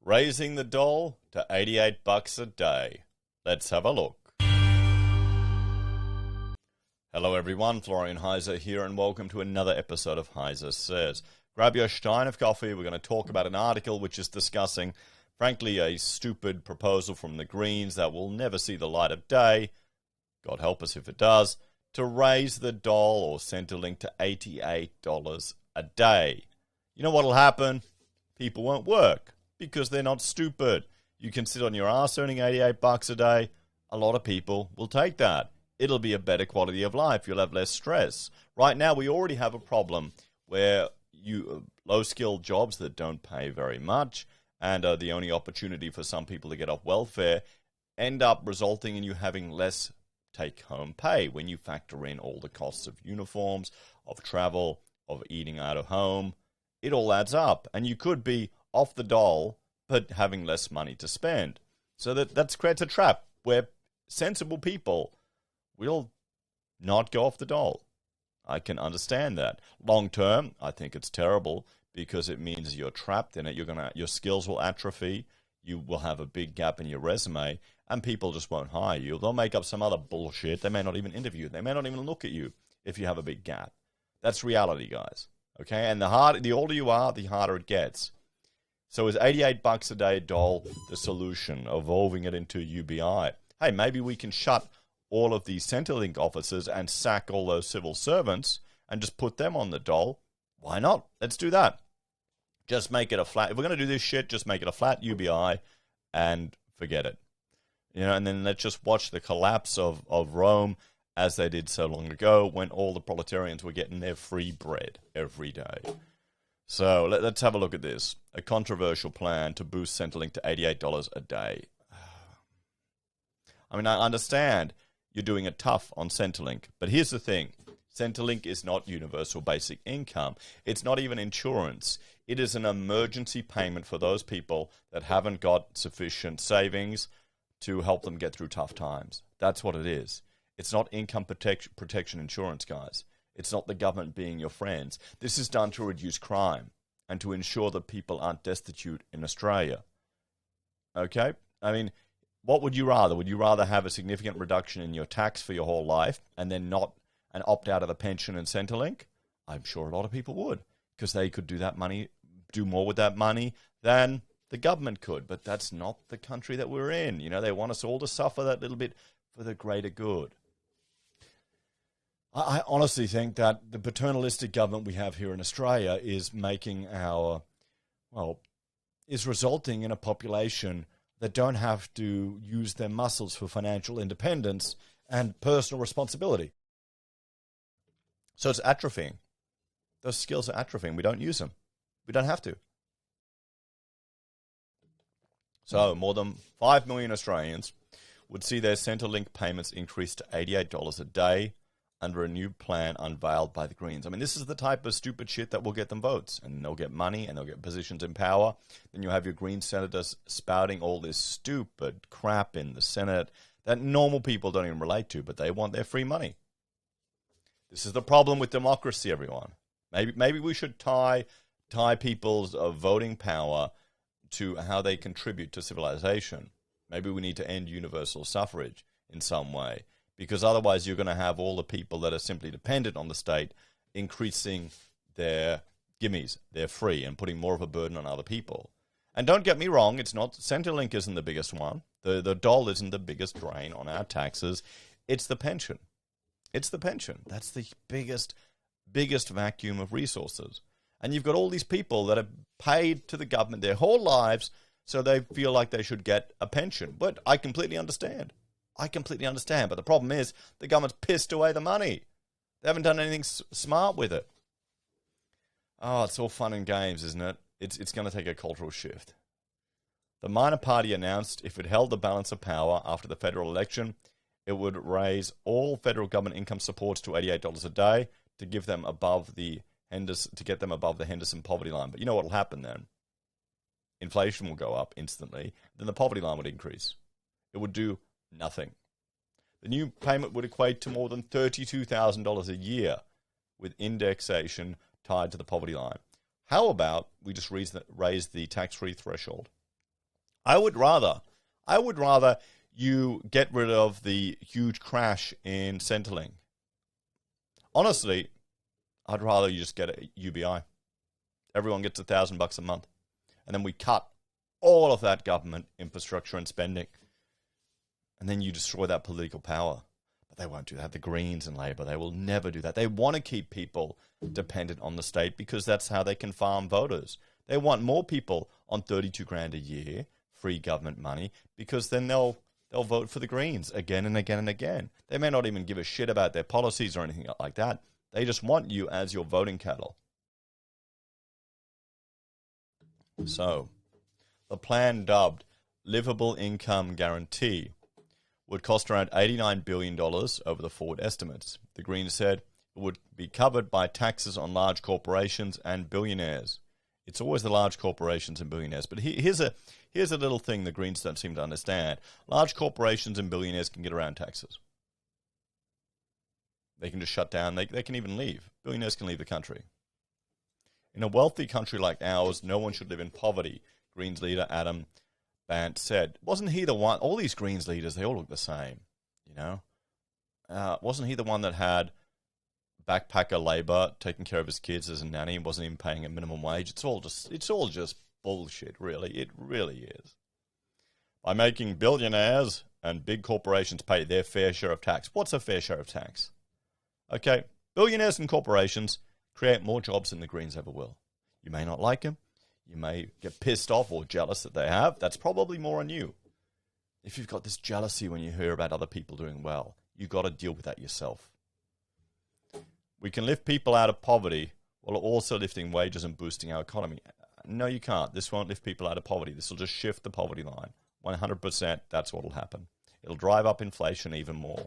raising the Dole to $88 a day. Let's have a look. Hello everyone, Florian.heise here, and welcome to another episode of HeiseSays. Grab your stein of coffee. We're going to talk about an article which is discussing, frankly, a stupid proposal from the Greens that will never see the light of day, God help us if it does, to raise the Dole or Centrelink to $88 a day. You know what'll happen? People won't work because they're not stupid. You can sit on your ass earning $88 a day. A lot of people will take that. It'll be a better quality of life. You'll have less stress. Right now, we already have a problem where low-skilled jobs that don't pay very much and are the only opportunity for some people to get off welfare end up resulting in you having less take-home pay when you factor in all the costs of uniforms, of travel, of eating out of home. It all adds up, and you could be off the dole but having less money to spend. So that creates a trap where sensible people will not go off the dole. I can understand that. Long term, I think it's terrible because it means you're trapped in it. Your skills will atrophy. You will have a big gap in your resume, and people just won't hire you. They'll make up some other bullshit. They may not even interview you. They may not even look at you if you have a big gap. That's reality, guys. Okay, and the older you are, the harder it gets. So is $88 a day Dole the solution, evolving it into UBI? Hey, maybe we can shut all of these Centrelink offices and sack all those civil servants and just put them on the Dole. Why not? Let's do that. Just make it a flat. If we're going to do this shit, just make it a flat UBI and forget it. And then let's just watch the collapse of Rome as they did so long ago when all the proletarians were getting their free bread every day. So let's have a look at this. A controversial plan to boost Centrelink to $88 a day. I mean, I understand you're doing it tough on Centrelink, but here's the thing. Centrelink is not universal basic income. It's not even insurance. It is an emergency payment for those people that haven't got sufficient savings to help them get through tough times. That's what it is. It's not income protection insurance, guys. It's not the government being your friends. This is done to reduce crime and to ensure that people aren't destitute in Australia. Okay? I mean, what would you rather? Would you rather have a significant reduction in your tax for your whole life and then opt out of the pension and Centrelink? I'm sure a lot of people would, because they could do more with that money than the government could. But that's not the country that we're in. They want us all to suffer that little bit for the greater good. I honestly think that the paternalistic government we have here in Australia is is resulting in a population that don't have to use their muscles for financial independence and personal responsibility. So it's atrophying. Those skills are atrophying. We don't use them. We don't have to. So more than 5 million Australians would see their Centrelink payments increase to $88 a day under a new plan unveiled by the Greens. I mean, this is the type of stupid shit that will get them votes, and they'll get money, and they'll get positions in power. Then you have your Green senators spouting all this stupid crap in the Senate that normal people don't even relate to, but they want their free money. This is the problem with democracy, everyone. Maybe we should tie people's voting power to how they contribute to civilization. Maybe we need to end universal suffrage in some way, because otherwise you're going to have all the people that are simply dependent on the state increasing their gimmies, their free, and putting more of a burden on other people. And don't get me wrong, Centrelink isn't the biggest one. The Dole isn't the biggest drain on our taxes. It's the pension. It's the pension. That's the biggest vacuum of resources. And you've got all these people that have paid to the government their whole lives, so they feel like they should get a pension. But I completely understand. But the problem is the government's pissed away the money. They haven't done anything smart with it. Oh, it's all fun and games, isn't it? It's going to take a cultural shift. The minor party announced if it held the balance of power after the federal election, it would raise all federal government income supports to $88 a day to get them above the Henderson poverty line. But you know what will happen then? Inflation will go up instantly. Then the poverty line would increase. It would do nothing. The new payment would equate to more than $32,000 a year with indexation tied to the poverty line. How about we just raise the tax-free threshold I would rather you get rid of the huge crash in Centrelink. Honestly, I'd rather you just get a UBI. Everyone gets $1,000 a month. And then we cut all of that government infrastructure and spending. And then you destroy that political power. But they won't do that. The Greens and Labour, they will never do that. They want to keep people dependent on the state because that's how they can farm voters. They want more people on $32,000 a year, free government money, because then they'll vote for the Greens again and again and again. They may not even give a shit about their policies or anything like that. They just want you as your voting cattle. So, the plan dubbed Livable Income Guarantee would cost around $89 billion over the forward estimates. The Greens said it would be covered by taxes on large corporations and billionaires. It's always the large corporations and billionaires. But here's a little thing the Greens don't seem to understand. Large corporations and billionaires can get around taxes. They can just shut down. They can even leave. Billionaires can leave the country. In a wealthy country like ours, no one should live in poverty, Greens leader Adam Bant said. Wasn't he the one? All these Greens leaders, they all look the same, you know? Wasn't he the one that had backpacker Labour taking care of his kids as a nanny and wasn't even paying a minimum wage? It's all just bullshit, really. It really is. By making billionaires and big corporations pay their fair share of tax. What's a fair share of tax? Okay, billionaires and corporations create more jobs than the Greens ever will. You may not like them. You may get pissed off or jealous that they have. That's probably more on you. If you've got this jealousy when you hear about other people doing well, you've got to deal with that yourself. We can lift people out of poverty while also lifting wages and boosting our economy. No, you can't. This won't lift people out of poverty. This will just shift the poverty line. 100%, that's what will happen. It'll drive up inflation even more.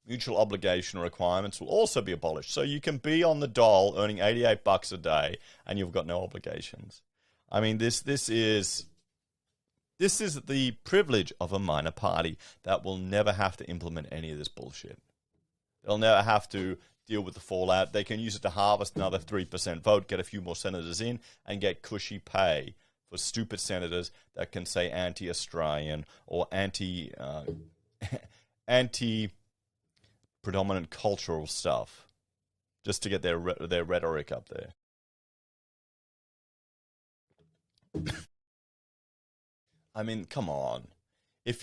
Mutual obligation requirements will also be abolished. So you can be on the dole earning $88 a day and you've got no obligations. I mean, this is the privilege of a minor party that will never have to implement any of this bullshit. They'll never have to deal with the fallout. They can use it to harvest another 3% vote, get a few more senators in, and get cushy pay for stupid senators that can say anti-Australian or anti-predominant cultural stuff just to get their rhetoric up there. I mean, come on. To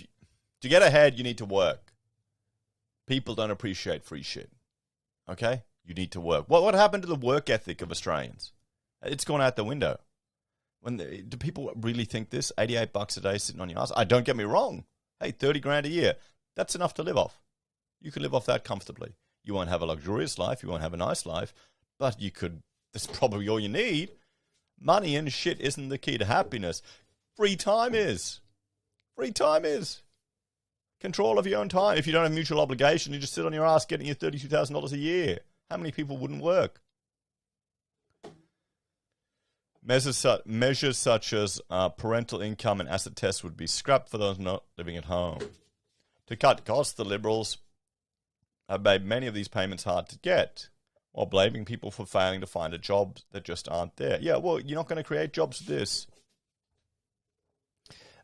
get ahead, you need to work. People don't appreciate free shit. Okay? You need to work. What happened to the work ethic of Australians? It's gone out the window. Do people really think this? $88 a day sitting on your ass? Don't get me wrong. Hey, $30,000 a year. That's enough to live off. You could live off that comfortably. You won't have a luxurious life. You won't have a nice life. But you could. That's probably all you need. Money and shit isn't the key to happiness. Free time is. Free time is. Control of your own time. If you don't have mutual obligation, you just sit on your ass getting your $32,000 a year. How many people wouldn't work? Measures such as parental income and asset tests would be scrapped for those not living at home. To cut costs, the Liberals have made many of these payments hard to get, while blaming people for failing to find a job that just aren't there. Yeah, well, you're not going to create jobs with this.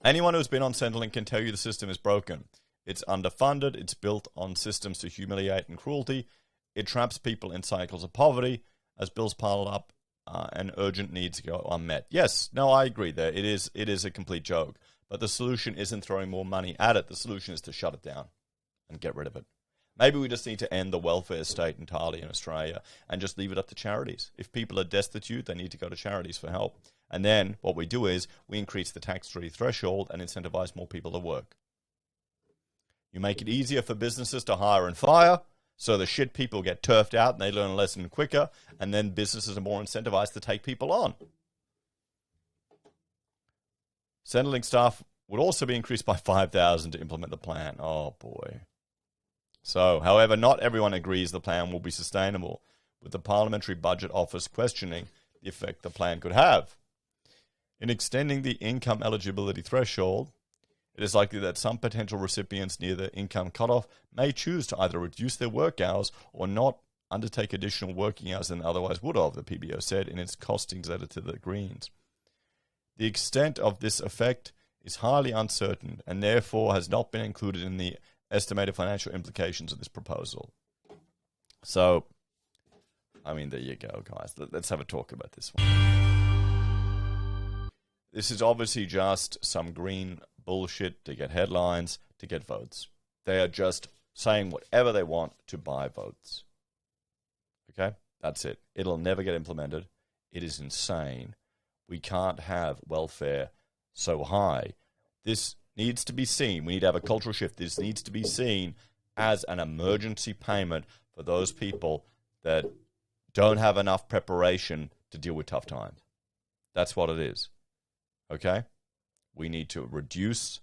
Anyone who's been on Centrelink can tell you the system is broken. It's underfunded, it's built on systems to humiliate and cruelty, it traps people in cycles of poverty as bills pile up and urgent needs go unmet. Yes, no, I agree there. It is a complete joke. But the solution isn't throwing more money at it. The solution is to shut it down and get rid of it. Maybe we just need to end the welfare state entirely in Australia and just leave it up to charities. If people are destitute, they need to go to charities for help. And then what we do is we increase the tax-free threshold and incentivize more people to work. You make it easier for businesses to hire and fire, so the shit people get turfed out and they learn a lesson quicker, and then businesses are more incentivized to take people on. Centrelink staff would also be increased by 5,000 to implement the plan. Oh, boy. So, however, not everyone agrees the plan will be sustainable, with the Parliamentary Budget Office questioning the effect the plan could have. In extending the income eligibility threshold, it is likely that some potential recipients near the income cutoff may choose to either reduce their work hours or not undertake additional working hours than otherwise would have, the PBO said in its costings letter to the Greens. The extent of this effect is highly uncertain and therefore has not been included in the estimated financial implications of this proposal. So, I mean, there you go, guys. Let's have a talk about this one. This is obviously just some green bullshit to get headlines, to get votes. They are just saying whatever they want to buy votes. Okay? That's it. It'll never get implemented. It is insane. We can't have welfare so high. This needs to be seen. We need to have a cultural shift. This needs to be seen as an emergency payment for those people that don't have enough preparation to deal with tough times. That's what it is. Okay? We need to reduce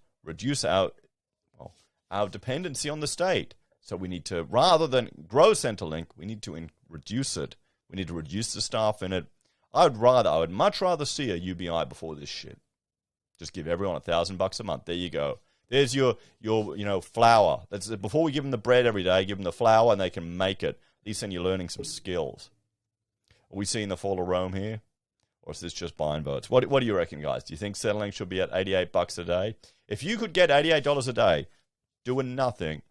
our dependency on the state. So we need to, rather than grow Centrelink, we need to reduce it. We need to reduce the staff in it. I would much rather see a UBI before this shit. Just give everyone $1,000 a month. There you go. There's your flour. That's before we give them the bread every day. Give them the flour and they can make it. At least then you're learning some skills. Are we seeing the fall of Rome here, or is this just buying votes? What do you reckon, guys? Do you think Centrelink should be at $88 a day? If you could get $88 a day doing nothing,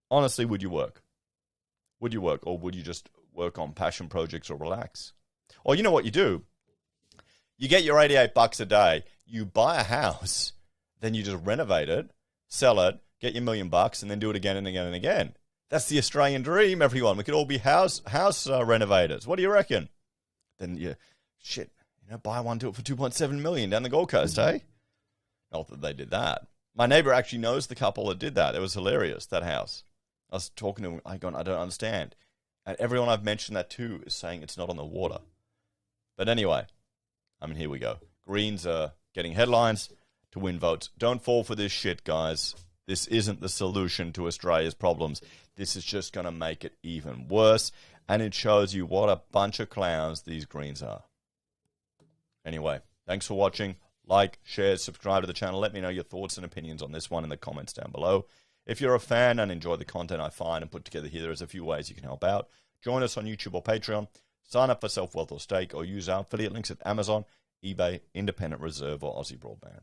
honestly, would you work? Would you work, or would you just work on passion projects or relax? Or you know what you do? You get your $88 a day, you buy a house, then you just renovate it, sell it, get your $1 million, and then do it again and again and again. That's the Australian dream, everyone. We could all be house renovators. What do you reckon? Then buy one, do it for $2.7 million down the Gold Coast, eh? Not that they did that. My neighbor actually knows the couple that did that. It was hilarious, that house. I was talking to him, I don't understand. And everyone I've mentioned that to is saying it's not on the water. But anyway, here we go. Greens are getting headlines to win votes. Don't fall for this shit, guys. This isn't the solution to Australia's problems. This is just going to make it even worse. And it shows you what a bunch of clowns these Greens are. Anyway, thanks for watching. Like, share, subscribe to the channel. Let me know your thoughts and opinions on this one in the comments down below. If you're a fan and enjoy the content I find and put together here, there's a few ways you can help out. Join us on YouTube or Patreon. Sign up for SelfWealth or Stake, or use our affiliate links at Amazon, eBay, Independent Reserve, or AussieBroadband.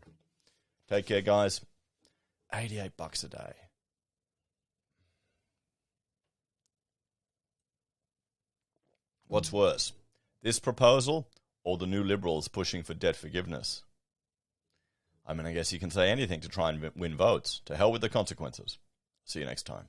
Take care, guys. $88 a day. What's worse, this proposal or the new Liberals pushing for debt forgiveness? I guess you can say anything to try and win votes. To hell with the consequences. See you next time.